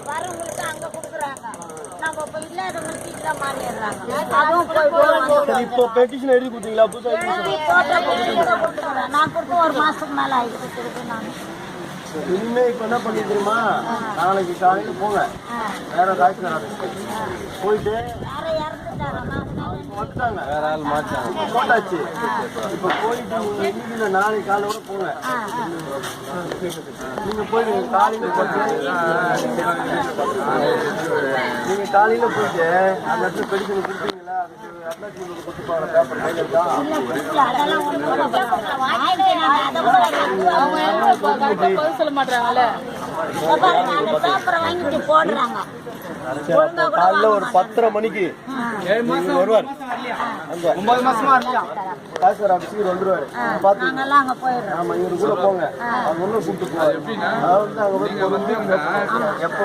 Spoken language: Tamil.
வரவங்களுக்கு அங்க கொடுக்குறாங்க. நம்ம இப்ப இல்லாதவங்களுக்கு இல்ல மாறிடுறாங்க. இப்போ பெட்டிஷன் எழுதி கொடுத்தீங்களா? நான் கொடுத்து ஒரு மாசத்துக்கு மேல ஆயிடுச்சு. நான் இனிமே இப்ப என்ன பண்ணி தெரியுமா, நாளைக்கு காலையில போங்க வேற டாக்டர் போயிட்டு வந்துட்டாங்க, வேற ஆள் மாட்டாங்க போட்டாச்சு. இப்ப போயிட்டு நீங்க நாளைக்கு காலையில போங்க. நீங்க போயிட்டு காலையில போயிட்டு நீங்க காலையில போயிட்டு அந்த இடத்துல பெடிஷன் கொடுத்தீங்களா? அதுக்கு கொடுத்துப்பாங்க பேப்பர் கையில இருக்கா? சொல்ல மாட்டாங்கல்ல, போடுறாங்க. காலைல ஒரு 10:30 மணிக்கு வருவார். 9 மாசமா டாக்டர் ஆபீஸ்க்கு வந்துருவாரு. ஆமா, இவரு கூட போங்க. அவங்க ஒன்னும் கூப்பிட்டு போவாரு. அதாவது அங்க எப்போ